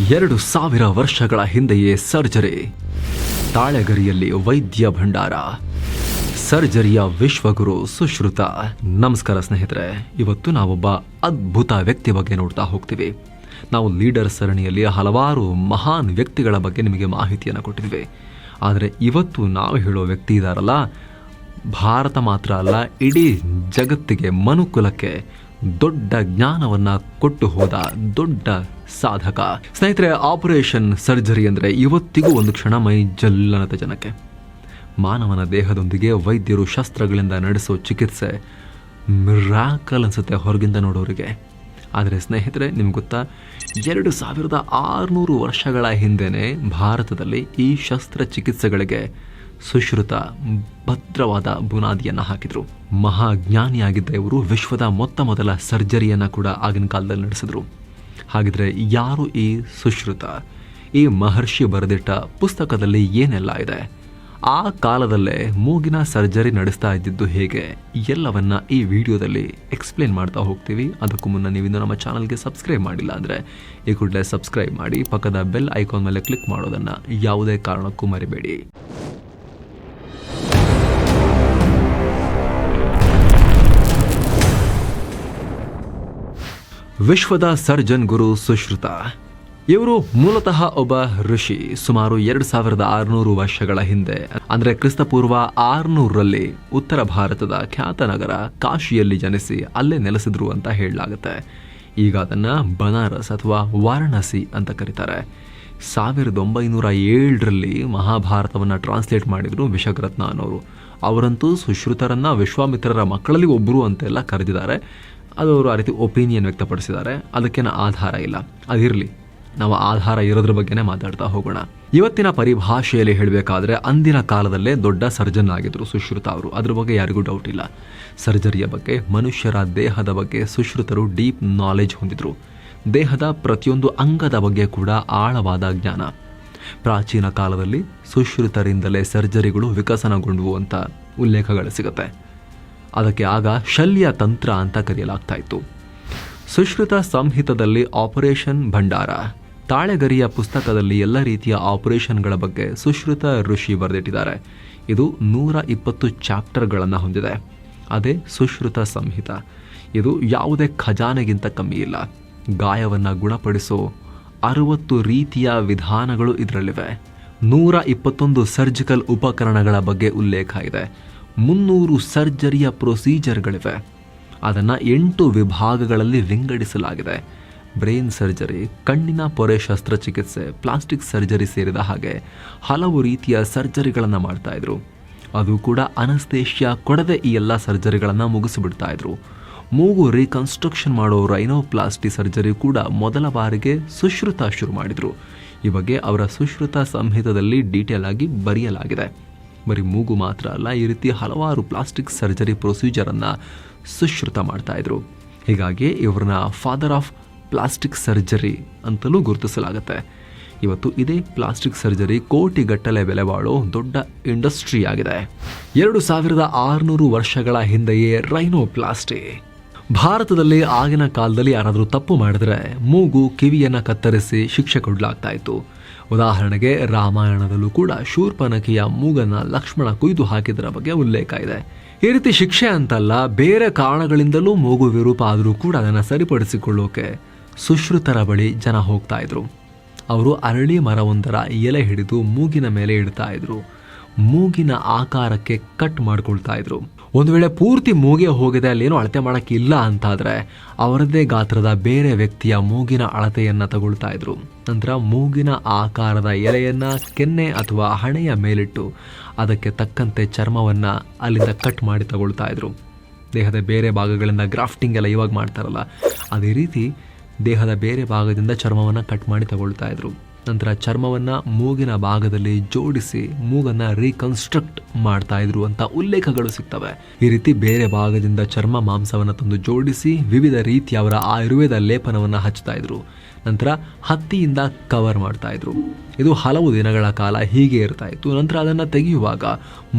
2000 ವರ್ಷಗಳ ಹಿಂದೆಯೇ ಸರ್ಜರಿ. ತಾಳೆಗರಿಯಲ್ಲಿ ವೈದ್ಯ ಭಂಡಾರ. ಸರ್ಜರಿಯ ವಿಶ್ವಗುರು ಸುಶ್ರುತ. ನಮಸ್ಕಾರ ಸ್ನೇಹಿತರೆ, ಇವತ್ತು ನಾವೊಬ್ಬ ಅದ್ಭುತ ವ್ಯಕ್ತಿ ಬಗ್ಗೆ ನೋಡ್ತಾ ಹೋಗ್ತೀವಿ. ನಾವು ಲೀಡರ್ ಸರಣಿಯಲ್ಲಿ ಹಲವಾರು ಮಹಾನ್ ವ್ಯಕ್ತಿಗಳ ಬಗ್ಗೆ ನಿಮಗೆ ಮಾಹಿತಿಯನ್ನು ಕೊಟ್ಟಿದ್ವಿ. ಆದರೆ ಇವತ್ತು ನಾವು ಹೇಳೋ ವ್ಯಕ್ತಿ ಇದಾರಲ್ಲ, ಭಾರತ ಮಾತ್ರ ಅಲ್ಲ, ಇಡೀ ಜಗತ್ತಿಗೆ, ಮನುಕುಲಕ್ಕೆ ದೊಡ್ಡ ಜ್ಞಾನವನ್ನ ಕೊಟ್ಟು ಹೋದ ದೊಡ್ಡ ಸಾಧಕ. ಸ್ನೇಹಿತರೆ, ಆಪರೇಷನ್ ಸರ್ಜರಿ ಅಂದರೆ ಇವತ್ತಿಗೂ ಒಂದು ಕ್ಷಣ ಮೈ ಜಲ್ಲನದ ಜನಕ್ಕೆ. ಮಾನವನ ದೇಹದೊಂದಿಗೆ ವೈದ್ಯರು ಶಸ್ತ್ರಗಳಿಂದ ನಡೆಸೋ ಚಿಕಿತ್ಸೆ ಮಿರಾಕಲ್ ಅನ್ಸುತ್ತೆ ಹೊರಗಿಂದ ನೋಡೋರಿಗೆ. ಆದರೆ ಸ್ನೇಹಿತರೆ, ನಿಮ್ಗೆ ಗೊತ್ತಾ, 2600 ವರ್ಷಗಳ ಹಿಂದೆನೇ ಭಾರತದಲ್ಲಿ ಈ ಶಸ್ತ್ರಚಿಕಿತ್ಸೆಗಳಿಗೆ ಸುಶ್ರುತ ಭದ್ರವಾದ ಬುನಾದಿಯನ್ನು ಹಾಕಿದ್ರು. ಮಹಾಜ್ಞಾನಿಯಾಗಿದ್ದ ಇವರು ವಿಶ್ವದ ಮೊದಲ ಸರ್ಜರಿಯನ್ನು ಕೂಡ ಆಗಿನ ಕಾಲದಲ್ಲಿ ನಡೆಸಿದ್ರು. ಹಾಗಿದ್ರೆ ಯಾರು ಈ ಸುಶ್ರುತ? ಈ ಮಹರ್ಷಿ ಬರೆದಿಟ್ಟ ಪುಸ್ತಕದಲ್ಲಿ ಏನೆಲ್ಲ ಇದೆ? ಆ ಕಾಲದಲ್ಲೇ ಮೂಗಿನ ಸರ್ಜರಿ ನಡೆಸ್ತಾ ಇದ್ದಿದ್ದು ಹೇಗೆ? ಎಲ್ಲವನ್ನ ಈ ವಿಡಿಯೋದಲ್ಲಿ ಎಕ್ಸ್ಪ್ಲೇನ್ ಮಾಡ್ತಾ ಹೋಗ್ತೀವಿ. ಅದಕ್ಕೂ ಮುನ್ನ ನೀವಿನ್ನು ನಮ್ಮ ಚಾನಲ್ಗೆ ಸಬ್ಸ್ಕ್ರೈಬ್ ಮಾಡಿಲ್ಲ ಅಂದರೆ ಈ ಕೂಡಲೇ ಸಬ್ಸ್ಕ್ರೈಬ್ ಮಾಡಿ, ಪಕ್ಕದ ಬೆಲ್ ಐಕಾನ್ ಮೇಲೆ ಕ್ಲಿಕ್ ಮಾಡೋದನ್ನು ಯಾವುದೇ ಕಾರಣಕ್ಕೂ ಮರಿಬೇಡಿ. ವಿಶ್ವದ ಸರ್ಜನ್ ಗುರು ಸುಶ್ರುತ. ಇವರು ಮೂಲತಃ ಒಬ್ಬ ಋಷಿ. ಸುಮಾರು 2600 ವರ್ಷಗಳ ಹಿಂದೆ, ಅಂದರೆ ಕ್ರಿಸ್ತಪೂರ್ವ 600ರಲ್ಲಿ ಉತ್ತರ ಭಾರತದ ಖ್ಯಾತ ನಗರ ಕಾಶಿಯಲ್ಲಿ ಜನಿಸಿ ಅಲ್ಲೇ ನೆಲೆಸಿದ್ರು ಅಂತ ಹೇಳಲಾಗುತ್ತೆ. ಈಗ ಅದನ್ನು ಬನಾರಸ್ ಅಥವಾ ವಾರಣಾಸಿ ಅಂತ ಕರೀತಾರೆ. 1907ರಲ್ಲಿ ಮಹಾಭಾರತವನ್ನು ಟ್ರಾನ್ಸ್ಲೇಟ್ ಮಾಡಿದ್ರು ವಿಶಾಖರತ್ನ ಅನ್ನೋರು. ಅವರಂತೂ ಸುಶ್ರುತರನ್ನ ವಿಶ್ವಾಮಿತ್ರರ ಮಕ್ಕಳಲ್ಲಿ ಒಬ್ಬರು ಅಂತೆಲ್ಲ ಕರೆದಿದ್ದಾರೆ. ಅದು ಅವರು ಆ ರೀತಿ ಒಪಿನಿಯನ್ ವ್ಯಕ್ತಪಡಿಸಿದ್ದಾರೆ. ಅದಕ್ಕೇನು ಆಧಾರ ಇಲ್ಲ. ಅದಿರಲಿ, ನಾವು ಆಧಾರ ಇರೋದ್ರ ಬಗ್ಗೆನೇ ಮಾತಾಡ್ತಾ ಹೋಗೋಣ. ಇವತ್ತಿನ ಪರಿಭಾಷೆಯಲ್ಲಿ ಹೇಳಬೇಕಾದ್ರೆ ಅಂದಿನ ಕಾಲದಲ್ಲೇ ದೊಡ್ಡ ಸರ್ಜನ್ ಆಗಿದ್ರು ಸುಶ್ರುತ ಅವರು. ಅದ್ರ ಬಗ್ಗೆ ಯಾರಿಗೂ ಡೌಟ್ ಇಲ್ಲ. ಸರ್ಜರಿಯ ಬಗ್ಗೆ, ಮನುಷ್ಯರ ದೇಹದ ಬಗ್ಗೆ ಸುಶ್ರುತರು ಡೀಪ್ ನಾಲೆಜ್ ಹೊಂದಿದ್ರು. ದೇಹದ ಪ್ರತಿಯೊಂದು ಅಂಗದ ಬಗ್ಗೆ ಕೂಡ ಆಳವಾದ ಜ್ಞಾನ. ಪ್ರಾಚೀನ ಕಾಲದಲ್ಲಿ ಸುಶ್ರುತರಿಂದಲೇ ಸರ್ಜರಿಗಳು ವಿಕಸನಗೊಂಡವು ಅಂತ ಉಲ್ಲೇಖಗಳು ಸಿಗುತ್ತೆ. ಅದಕ್ಕೆ ಆಗ ಶಲ್ಯ ತಂತ್ರ ಅಂತ ಕರೆಯಲಾಗ್ತಾ ಇತ್ತು. ಸುಶ್ರುತ ಸಂಹಿತದಲ್ಲಿ ಆಪರೇಷನ್ ಭಂಡಾರ, ತಾಳೆಗರಿಯ ಪುಸ್ತಕದಲ್ಲಿ ಎಲ್ಲ ರೀತಿಯ ಆಪರೇಷನ್ಗಳ ಬಗ್ಗೆ ಸುಶ್ರುತ ಋಷಿ ಬರೆದಿಟ್ಟಿದ್ದಾರೆ. ಇದು 120 ಚಾಪ್ಟರ್ಗಳನ್ನು ಹೊಂದಿದೆ. ಅದೇ ಸುಶ್ರುತ ಸಂಹಿತ. ಇದು ಯಾವುದೇ ಖಜಾನೆಗಿಂತ ಕಮ್ಮಿ ಇಲ್ಲ. ಗಾಯವನ್ನು ಗುಣಪಡಿಸೋ 60 ರೀತಿಯ ವಿಧಾನಗಳು ಇದರಲ್ಲಿವೆ. 121 ಸರ್ಜಿಕಲ್ ಉಪಕರಣಗಳ ಬಗ್ಗೆ ಉಲ್ಲೇಖ ಇದೆ. 300 ಸರ್ಜರಿಯ ಪ್ರೊಸೀಜರ್ಗಳಿವೆ. ಅದನ್ನು 8 ವಿಭಾಗಗಳಲ್ಲಿ ವಿಂಗಡಿಸಲಾಗಿದೆ. ಬ್ರೈನ್ ಸರ್ಜರಿ, ಕಣ್ಣಿನ ಪೊರೆ ಶಸ್ತ್ರಚಿಕಿತ್ಸೆ, ಪ್ಲಾಸ್ಟಿಕ್ ಸರ್ಜರಿ ಸೇರಿದ ಹಾಗೆ ಹಲವು ರೀತಿಯ ಸರ್ಜರಿಗಳನ್ನು ಮಾಡ್ತಾ ಇದ್ರು. ಅದು ಕೂಡ ಅನಸ್ತೇಷಿಯಾ ಕೊಡದೆ ಈ ಎಲ್ಲ ಸರ್ಜರಿಗಳನ್ನು ಮುಗಿಸಿಬಿಡ್ತಾ ಇದ್ರು. ಮೂಗು ರೀಕನ್ಸ್ಟ್ರಕ್ಷನ್ ಮಾಡೋ ರೈನೋಪ್ಲಾಸ್ಟಿ ಸರ್ಜರಿ ಕೂಡ ಮೊದಲ ಬಾರಿಗೆ ಸುಶ್ರುತ ಶುರು ಮಾಡಿದ್ರು. ಈ ಬಗ್ಗೆ ಅವರ ಸುಶ್ರುತ ಸಂಹಿತದಲ್ಲಿ ಡೀಟೇಲ್ ಆಗಿ ಬರೆಯಲಾಗಿದೆ. ಬರೀ ಮೂಗು ಮಾತ್ರ ಅಲ್ಲ, ಈ ರೀತಿ ಹಲವಾರು ಪ್ಲಾಸ್ಟಿಕ್ ಸರ್ಜರಿ ಪ್ರೊಸೀಜರನ್ನು ಸುಶ್ರುತ ಮಾಡ್ತಾ ಇದ್ರು. ಹೀಗಾಗಿ ಇವ್ರನ್ನ ಫಾದರ್ ಆಫ್ ಪ್ಲಾಸ್ಟಿಕ್ ಸರ್ಜರಿ ಅಂತಲೂ ಗುರುತಿಸಲಾಗುತ್ತೆ. ಇವತ್ತು ಇದೇ ಪ್ಲಾಸ್ಟಿಕ್ ಸರ್ಜರಿ ಕೋಟಿಗಟ್ಟಲೆ ಬೆಲೆ ಬಾಳೋ ದೊಡ್ಡ ಇಂಡಸ್ಟ್ರಿ ಆಗಿದೆ. 2600 ವರ್ಷಗಳ ಹಿಂದೆಯೇ ರೈನೋಪ್ಲಾಸ್ಟಿ. ಭಾರತದಲ್ಲಿ ಆಗಿನ ಕಾಲದಲ್ಲಿ ಯಾರಾದರೂ ತಪ್ಪು ಮಾಡಿದ್ರೆ ಮೂಗು, ಕಿವಿಯನ್ನು ಕತ್ತರಿಸಿ ಶಿಕ್ಷೆ ಕೊಡಲಾಗ್ತಾ ಇತ್ತು. ಉದಾಹರಣೆಗೆ ರಾಮಾಯಣದಲ್ಲೂ ಕೂಡ ಶೂರ್ಪನಖಿಯ ಮೂಗನ್ನ ಲಕ್ಷ್ಮಣ ಕೊಯ್ದು ಹಾಕಿದರ ಬಗ್ಗೆ ಉಲ್ಲೇಖ ಇದೆ. ಈ ರೀತಿ ಶಿಕ್ಷೆ ಅಂತಲ್ಲ, ಬೇರೆ ಕಾರಣಗಳಿಂದಲೂ ಮೂಗು ವಿರೂಪ ಆದರೂ ಕೂಡ ಅದನ್ನು ಸರಿಪಡಿಸಿಕೊಳ್ಳೋಕೆ ಸುಶ್ರುತರ ಬಳಿ ಜನ ಹೋಗ್ತಾ ಇದ್ರು. ಅವರು ಅರಳಿ ಮರವೊಂದರ ಎಲೆ ಹಿಡಿದು ಮೂಗಿನ ಮೇಲೆ ಇಡ್ತಾ ಇದ್ರು. ಮೂಗಿನ ಆಕಾರಕ್ಕೆ ಕಟ್ ಮಾಡ್ಕೊಳ್ತಾ ಇದ್ರು. ಒಂದು ವೇಳೆ ಪೂರ್ತಿ ಮೂಗೆ ಹೋಗಿದೆ, ಅಲ್ಲೇನೋ ಅಳತೆ ಮಾಡೋಕ್ಕೆ ಇಲ್ಲ ಅಂತಾದರೆ ಅವರದ್ದೇ ಗಾತ್ರದ ಬೇರೆ ವ್ಯಕ್ತಿಯ ಮೂಗಿನ ಅಳತೆಯನ್ನು ತಗೊಳ್ತಾ ಇದ್ರು. ನಂತರ ಮೂಗಿನ ಆಕಾರದ ಎಲೆಯನ್ನು ಕೆನ್ನೆ ಅಥವಾ ಹಣೆಯ ಮೇಲಿಟ್ಟು ಅದಕ್ಕೆ ತಕ್ಕಂತೆ ಚರ್ಮವನ್ನು ಅಲ್ಲಿಂದ ಕಟ್ ಮಾಡಿ ತಗೊಳ್ತಾ ಇದ್ರು. ದೇಹದ ಬೇರೆ ಭಾಗಗಳಿಂದ ಗ್ರಾಫ್ಟಿಂಗ್ ಎಲ್ಲ ಇವಾಗ ಮಾಡ್ತಾರಲ್ಲ, ಅದೇ ರೀತಿ ದೇಹದ ಬೇರೆ ಭಾಗದಿಂದ ಚರ್ಮವನ್ನು ಕಟ್ ಮಾಡಿ ತಗೊಳ್ತಾ ಇದ್ರು. ನಂತರ ಚರ್ಮವನ್ನು ಮೂಗಿನ ಭಾಗದಲ್ಲಿ ಜೋಡಿಸಿ ಮೂಗನ್ನು ರೀಕನ್ಸ್ಟ್ರಕ್ಟ್ ಮಾಡ್ತಾ ಇದ್ರು ಅಂತ ಉಲ್ಲೇಖಗಳು ಸಿಗ್ತವೆ. ಈ ರೀತಿ ಬೇರೆ ಭಾಗದಿಂದ ಚರ್ಮ ಮಾಂಸವನ್ನು ತಂದು ಜೋಡಿಸಿ ವಿವಿಧ ರೀತಿಯವರ ಆಯುರ್ವೇದ ಲೇಪನವನ್ನು ಹಚ್ತಾ ಇದ್ರು. ನಂತರ ಹತ್ತಿಯಿಂದ ಕವರ್ ಮಾಡ್ತಾ ಇದ್ರು. ಇದು ಹಲವು ದಿನಗಳ ಕಾಲ ಹೀಗೆ ಇರ್ತಾ ಇತ್ತು. ನಂತರ ಅದನ್ನು ತೆಗೆಯುವಾಗ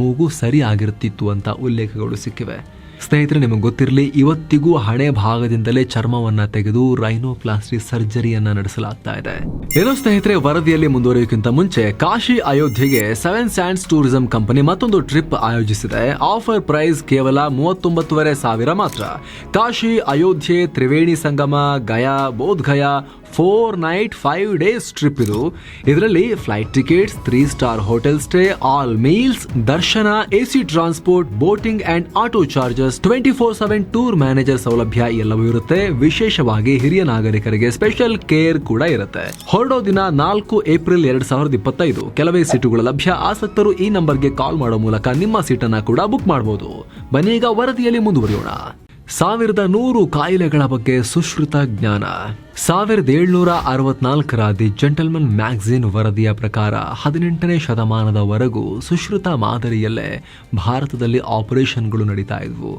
ಮೂಗು ಸರಿಯಾಗಿರ್ತಿತ್ತು ಅಂತ ಉಲ್ಲೇಖಗಳು ಸಿಕ್ಕಿವೆ. ಸ್ನೇಹಿತರೆ, ನಿಮಗೆ ಗೊತ್ತಿರಲಿ, ಇವತ್ತಿಗೂ ಹಣೆ ಭಾಗದಿಂದಲೇ ಚರ್ಮವನ್ನ ತೆಗೆದು ರೈನೋಪ್ಲಾಸ್ಟಿ ಸರ್ಜರಿಯನ್ನ ನಡೆಸಲಾಗ್ತಾ ಇದೆ. ಏನೋ ಸ್ನೇಹಿತರೆ, ವರದಿಯಲ್ಲಿ ಮುಂದುವರಿಯೋಕ್ಕಿಂತ ಮುಂಚೆ ಕಾಶಿ ಅಯೋಧ್ಯೆಗೆ 7 ಸ್ಯಾಂಡ್ಸ್ ಟೂರಿಸಂ ಕಂಪನಿ ಮತ್ತೊಂದು ಟ್ರಿಪ್ ಆಯೋಜಿಸಿದೆ. ಆಫರ್ ಪ್ರೈಸ್ ಕೇವಲ 39,500 ಮಾತ್ರ. Kashi Ayodhya Triveni Sangam Gaya Bodh Gaya 4 night 5 days trip ಇದು. ಇದರಲ್ಲಿ flight tickets, 3 star hotel stay, all meals, darshan, AC transport, boating and auto charges, 24/7 tour manager ಸೌಲಭ್ಯ ಎಲ್ಲವೂ ಇರುತ್ತೆ. ವಿಶೇಷವಾಗಿ ಹಿರಿಯ ನಾಗರಿಕರಿಗೆ ಸ್ಪೆಷಲ್ ಕೇರ್ ಕೂಡ ಇರುತ್ತೆ. ಹೊರಡೋ ದಿನ 4 ಏಪ್ರಿಲ್ 2025. ಕೆಲವೇ ಸೀಟುಗಳು ಲಭ್ಯ. ಆಸಕ್ತರು ಈ ನಂಬರ್ಗೆ ಕಾಲ್ ಮಾಡೋ ಮೂಲಕ ನಿಮ್ಮ ಸೀಟನ್ನ ಕೂಡ ಬುಕ್ ಮಾಡಬಹುದು. ಬನ್ನಿ ಈಗ ವರದಿಯಲ್ಲಿ ಮುಂದುವರಿಯೋಣ. 1100 ಕಾಯಿಲೆಗಳ ಬಗ್ಗೆ ಸುಶ್ರುತ ಜ್ಞಾನ. 1764ರ ದಿ ಜೆಂಟಲ್ಮನ್ ಮ್ಯಾಗಝಿನ್ ವರದಿಯ ಪ್ರಕಾರ 18ನೇ ಶತಮಾನದವರೆಗೂ ಸುಶ್ರುತ ಮಾದರಿಯಲ್ಲೇ ಭಾರತದಲ್ಲಿ ಆಪರೇಷನ್ಗಳು ನಡೀತಾ ಇದ್ವು.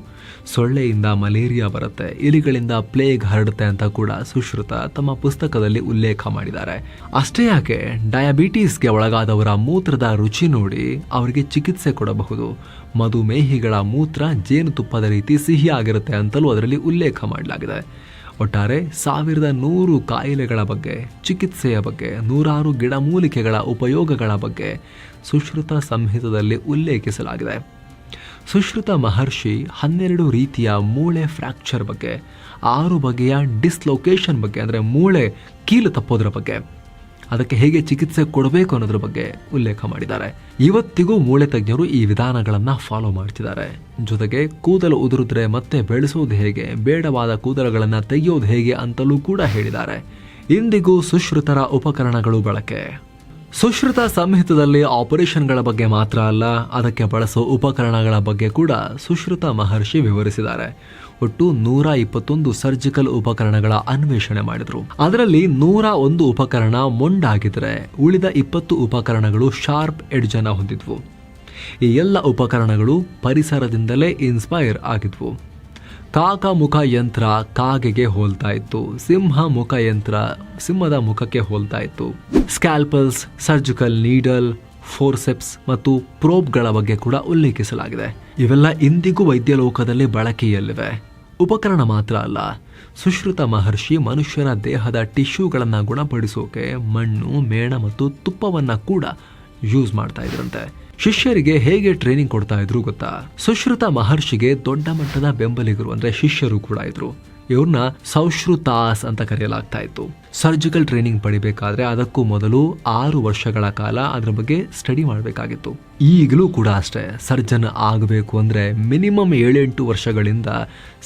ಸೊಳ್ಳೆಯಿಂದ ಮಲೇರಿಯಾ ಬರುತ್ತೆ, ಇಲಿಗಳಿಂದ ಪ್ಲೇಗ್ ಹರಡುತ್ತೆ ಅಂತ ಕೂಡ ಸುಶ್ರುತ ತಮ್ಮ ಪುಸ್ತಕದಲ್ಲಿ ಉಲ್ಲೇಖ ಮಾಡಿದ್ದಾರೆ. ಅಷ್ಟೇ ಯಾಕೆ, ಡಯಾಬಿಟೀಸ್ಗೆ ಒಳಗಾದವರ ಮೂತ್ರದ ರುಚಿ ನೋಡಿ ಅವರಿಗೆ ಚಿಕಿತ್ಸೆ ಕೊಡಬಹುದು. ಮಧುಮೇಹಿಗಳ ಮೂತ್ರ ಜೇನುತುಪ್ಪದ ರೀತಿ ಸಿಹಿಯಾಗಿರುತ್ತೆ ಅಂತಲೂ ಅದರಲ್ಲಿ ಉಲ್ಲೇಖ ಮಾಡಲಾಗಿದೆ. ಒಟ್ಟಾರೆ 1100 ಕಾಯಿಲೆಗಳ ಬಗ್ಗೆ, ಚಿಕಿತ್ಸೆಯ ಬಗ್ಗೆ, 100 ಗಿಡಮೂಲಿಕೆಗಳ ಉಪಯೋಗಗಳ ಬಗ್ಗೆ ಸುಶ್ರುತ ಸಂಹಿತದಲ್ಲಿ ಉಲ್ಲೇಖಿಸಲಾಗಿದೆ. ಸುಶ್ರುತ ಮಹರ್ಷಿ 12 ರೀತಿಯ ಮೂಳೆ ಫ್ರ್ಯಾಕ್ಚರ್ ಬಗ್ಗೆ, 6 ಬಗೆಯ ಡಿಸ್ಲೊಕೇಶನ್ ಬಗ್ಗೆ, ಅಂದರೆ ಮೂಳೆ ಕೀಲು ತಪ್ಪೋದ್ರ ಬಗ್ಗೆ, ಅದಕ್ಕೆ ಹೇಗೆ ಚಿಕಿತ್ಸೆ ಕೊಡಬೇಕು ಅನ್ನೋದ್ರ ಬಗ್ಗೆ ಉಲ್ಲೇಖ ಮಾಡಿದ್ದಾರೆ. ಇವತ್ತಿಗೂ ಮೂಳೆ ತಜ್ಞರು ಈ ವಿಧಾನಗಳನ್ನ ಫಾಲೋ ಮಾಡ್ತಿದ್ದಾರೆ. ಜೊತೆಗೆ ಕೂದಲು ಉದುರಿದ್ರೆ ಮತ್ತೆ ಬೆಳೆಸೋದು ಹೇಗೆ, ಬೇಡವಾದ ಕೂದಲುಗಳನ್ನ ತೆಗೆಯೋದು ಹೇಗೆ ಅಂತಲೂ ಕೂಡ ಹೇಳಿದ್ದಾರೆ. ಇಂದಿಗೂ ಸುಶ್ರುತರ ಉಪಕರಣಗಳು ಬಳಕೆ. ಸುಶ್ರುತ ಸಂಹಿತದಲ್ಲಿ ಆಪರೇಷನ್ಗಳ ಬಗ್ಗೆ ಮಾತ್ರ ಅಲ್ಲ, ಅದಕ್ಕೆ ಬಳಸೋ ಉಪಕರಣಗಳ ಬಗ್ಗೆ ಕೂಡ ಸುಶ್ರುತ ಮಹರ್ಷಿ ವಿವರಿಸಿದ್ದಾರೆ. ಒಟ್ಟು 121 ಸರ್ಜಿಕಲ್ ಉಪಕರಣಗಳ ಅನ್ವೇಷಣೆ ಮಾಡಿದ್ರು. ಅದರಲ್ಲಿ 101 ಉಪಕರಣ ಮೊಂಡಾಗಿದ್ರೆ ಉಳಿದ 20 ಉಪಕರಣಗಳು ಶಾರ್ಪ್ ಎಡ್ಜ್ ಅನ್ನ ಹೊಂದಿದ್ವು. ಈ ಎಲ್ಲ ಉಪಕರಣಗಳು ಪರಿಸರದಿಂದಲೇ ಇನ್ಸ್ಪೈರ್ ಆಗಿದ್ವು. ಕಾಕ ಮುಖ ಯಂತ್ರ ಕಾಗೆಗೆ ಹೋಲ್ತಾ ಇತ್ತು, ಸಿಂಹ ಮುಖ ಯಂತ್ರ ಸಿಂಹದ ಮುಖಕ್ಕೆ ಹೋಲ್ತಾ ಇತ್ತು. ಸ್ಕ್ಯಾಲ್ಪಲ್ಸ್, ಸರ್ಜಿಕಲ್ ನೀಡಲ್, ಫೋರ್ಸೆಪ್ಸ್ ಮತ್ತು ಪ್ರೋಬ್ಗಳ ಬಗ್ಗೆ ಕೂಡ ಉಲ್ಲೇಖಿಸಲಾಗಿದೆ. ಇವೆಲ್ಲ ಇಂದಿಗೂ ವೈದ್ಯ ಲೋಕದಲ್ಲಿ ಬಳಕೆಯಲ್ಲಿವೆ. ಉಪಕರಣ ಮಾತ್ರ ಅಲ್ಲ, ಸುಶ್ರುತ ಮಹರ್ಷಿ ಮನುಷ್ಯನ ದೇಹದ ಟಿಶ್ಯೂಗಳನ್ನ ಗುಣಪಡಿಸೋಕೆ ಮಣ್ಣು, ಮೇಣ ಮತ್ತು ತುಪ್ಪವನ್ನ ಕೂಡ ಯೂಸ್ ಮಾಡ್ತಾ ಇದ್ರಂತೆ. ಶಿಷ್ಯರಿಗೆ ಹೇಗೆ ಟ್ರೈನಿಂಗ್ ಕೊಡ್ತಾ ಇದ್ರು ಗೊತ್ತಾ? ಸುಶ್ರುತ ಮಹರ್ಷಿಗೆ ದೊಡ್ಡ ಮಟ್ಟದ ಬೆಂಬಲಿಗರು ಅಂದ್ರೆ ಶಿಷ್ಯರು ಕೂಡ ಇದ್ರು. ಇವ್ರನ್ನ ಸೌಶ್ರುತಾಸ್ ಅಂತ ಕರೆಯಲಾಗ್ತಾ ಇತ್ತು. ಸರ್ಜಿಕಲ್ ಟ್ರೈನಿಂಗ್ ಪಡಿಬೇಕಾದ್ರೆ ಅದಕ್ಕೂ ಮೊದಲು 6 ವರ್ಷಗಳ ಕಾಲ ಅದ್ರ ಬಗ್ಗೆ ಸ್ಟಡಿ ಮಾಡಬೇಕಾಗಿತ್ತು. ಈಗಲೂ ಕೂಡ ಅಷ್ಟೇ, ಸರ್ಜನ್ ಆಗಬೇಕು ಅಂದ್ರೆ ಮಿನಿಮಮ್ 7-8 ವರ್ಷಗಳಿಂದ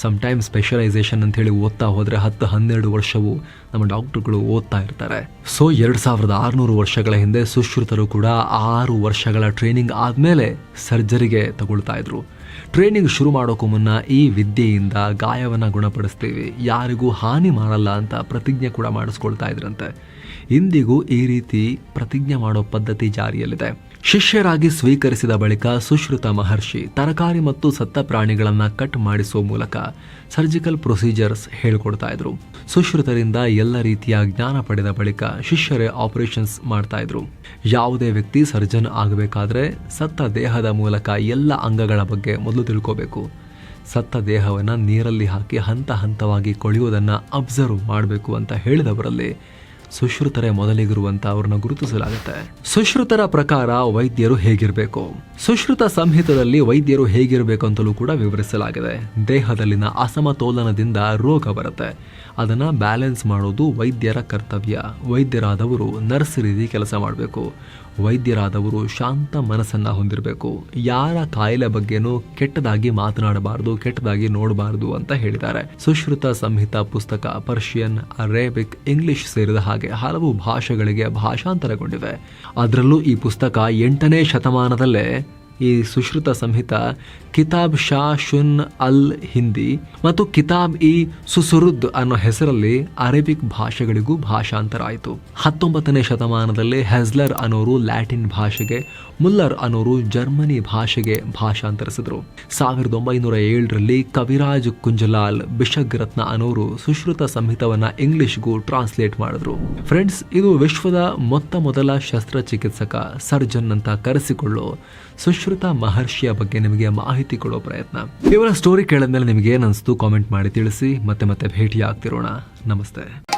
ಸಮ್ಟೈಮ್ ಸ್ಪೆಷಲೈಸೇಷನ್ ಅಂತ ಹೇಳಿ ಓದ್ತಾ ಹೋದ್ರೆ 10-12 ವರ್ಷವು ನಮ್ಮ ಡಾಕ್ಟರ್ಗಳು ಓದ್ತಾ ಇರ್ತಾರೆ. ಸೊ 2600 ವರ್ಷಗಳ ಹಿಂದೆ ಸುಶ್ರುತರು ಕೂಡ 6 ವರ್ಷಗಳ ಟ್ರೈನಿಂಗ್ ಆದ್ಮೇಲೆ ಸರ್ಜರಿಗೆ ತಗೊಳ್ತಾ ಇದ್ರು. ಟ್ರೈನಿಂಗ್ ಶುರು ಮಾಡೋಕ್ಕೂ ಮುನ್ನ ಈ ವಿದ್ಯೆಯಿಂದ ಗಾಯವನ್ನು ಗುಣಪಡಿಸ್ತೀವಿ, ಯಾರಿಗೂ ಹಾನಿ ಮಾಡಲ್ಲ ಅಂತ ಪ್ರತಿಜ್ಞೆ ಕೂಡ ಮಾಡಿಸ್ಕೊಳ್ತಾ ಇದ್ರಂತೆ. ಇಂದಿಗೂ ಈ ರೀತಿ ಪ್ರತಿಜ್ಞೆ ಮಾಡೋ ಪದ್ಧತಿ ಜಾರಿಯಲ್ಲಿದೆ. ಶಿಷ್ಯರಾಗಿ ಸ್ವೀಕರಿಸಿದ ಬಳಿಕ ಸುಶ್ರುತ ಮಹರ್ಷಿ ತರಕಾರಿ ಮತ್ತು ಸತ್ತ ಪ್ರಾಣಿಗಳನ್ನ ಕಟ್ ಮಾಡಿಸುವ ಮೂಲಕ ಸರ್ಜಿಕಲ್ ಪ್ರೊಸೀಜರ್ಸ್ ಹೇಳಿಕೊಡ್ತಾ ಇದ್ರು. ಸುಶ್ರುತರಿಂದ ಎಲ್ಲ ರೀತಿಯ ಜ್ಞಾನ ಪಡೆದ ಬಳಿಕ ಶಿಷ್ಯರೇ ಆಪರೇಷನ್ಸ್ ಮಾಡ್ತಾ ಇದ್ರು. ಯಾವುದೇ ವ್ಯಕ್ತಿ ಸರ್ಜನ್ ಆಗಬೇಕಾದ್ರೆ ಸತ್ತ ದೇಹದ ಮೂಲಕ ಎಲ್ಲ ಅಂಗಗಳ ಬಗ್ಗೆ ಮೊದಲು ತಿಳ್ಕೋಬೇಕು. ಸತ್ತ ದೇಹವನ್ನ ನೀರಲ್ಲಿ ಹಾಕಿ ಹಂತ ಹಂತವಾಗಿ ಕೊಳೆಯೋದನ್ನ ಅಬ್ಸರ್ವ್ ಮಾಡಬೇಕು ಅಂತ ಹೇಳಿದವರಲ್ಲಿ ಸುಶ್ರುತರೇ ಮೊದಲಿಗಿರುವಂತ ಅವ್ರನ್ನ ಗುರುತಿಸಲಾಗುತ್ತೆ. ಸುಶ್ರುತರ ಪ್ರಕಾರ ವೈದ್ಯರು ಹೇಗಿರಬೇಕು? ಸುಶ್ರುತ ಸಂಹಿತದಲ್ಲಿ ವೈದ್ಯರು ಹೇಗಿರಬೇಕು ಅಂತಲೂ ಕೂಡ ವಿವರಿಸಲಾಗಿದೆ. ದೇಹದಲ್ಲಿನ ಅಸಮತೋಲನದಿಂದ ರೋಗ ಬರುತ್ತೆ, ಅದನ್ನ ಬ್ಯಾಲೆನ್ಸ್ ಮಾಡೋದು ವೈದ್ಯರ ಕರ್ತವ್ಯ. ವೈದ್ಯರಾದವರು ನರ್ಸ್ ರೀತಿ ಕೆಲಸ ಮಾಡಬೇಕು. ವೈದ್ಯರಾದವರು ಶಾಂತ ಮನಸ್ಸನ್ನ ಹೊಂದಿರಬೇಕು. ಯಾರ ಕಾಯಿಲೆ ಬಗ್ಗೆನೂ ಕೆಟ್ಟದಾಗಿ ಮಾತನಾಡಬಾರದು, ಕೆಟ್ಟದಾಗಿ ನೋಡಬಾರದು ಅಂತ ಹೇಳಿದ್ದಾರೆ. ಸುಶ್ರುತ ಸಂಹಿತ ಪುಸ್ತಕ ಪರ್ಷಿಯನ್, ಅರೇಬಿಕ್, ಇಂಗ್ಲಿಷ್ ಸೇರಿದ ಹಾಗೆ ಹಲವು ಭಾಷೆಗಳಿಗೆ ಭಾಷಾಂತರಗೊಂಡಿವೆ. ಅದರಲ್ಲೂ ಈ ಪುಸ್ತಕ 8ನೇ ಶತಮಾನದಲ್ಲೇ ಈ ಸುಶ್ರುತ ಸಂಹಿತ ಕಿತಾಬ್ ಶಾ ಶುನ್ ಅಲ್ ಹಿಂದಿ ಮತ್ತು ಕಿತಾಬ್ ಇ ಸುಸುರುದ್ ಅನ್ನೋ ಹೆಸರಲ್ಲಿ ಅರೇಬಿಕ್ ಭಾಷೆಗಳಿಗೂ ಭಾಷಾಂತರ ಆಯಿತು. 19ನೇ ಶತಮಾನದಲ್ಲಿ ಹೆಜ್ಲರ್ ಅನ್ನೋರು ಲ್ಯಾಟಿನ್ ಭಾಷೆಗೆ, ಮುಲ್ಲರ್ ಅನ್ನೋರು ಜರ್ಮನಿ ಭಾಷೆಗೆ ಭಾಷಾಂತರಿಸಿದ್ರು. 1907ರಲ್ಲಿ ಕವಿರಾಜ್ ಕುಂಜಲಾಲ್, ಬಿಷಗ್ ರತ್ನ ಅನ್ನೋರು ಸುಶ್ರುತ ಸಂಹಿತವನ್ನ ಇಂಗ್ಲಿಷ್ಗೂ ಟ್ರಾನ್ಸ್ಲೇಟ್ ಮಾಡಿದ್ರು. ಫ್ರೆಂಡ್ಸ್, ಇದು ವಿಶ್ವದ ಮೊತ್ತ ಮೊದಲ ಶಸ್ತ್ರಚಿಕಿತ್ಸಕ, ಸರ್ಜನ್ ಅಂತ ಕರೆಸಿಕೊಳ್ಳೋ ಸುಶ್ರುತ ಸುಶ್ರುತ ಮಹರ್ಷಿಯ ಬಗ್ಗೆ ನಿಮಗೆ ಮಾಹಿತಿ ಕೊಡೋ ಪ್ರಯತ್ನ. ಇವರ ಸ್ಟೋರಿ ಕೇಳಿದ್ಮೇಲೆ ನಿಮಗೆ ಏನ್ ಅನಿಸ್ತು ಕಾಮೆಂಟ್ ಮಾಡಿ ತಿಳಿಸಿ. ಮತ್ತೆ ಭೇಟಿ ಆಗ್ತಿರೋಣ. ನಮಸ್ತೆ.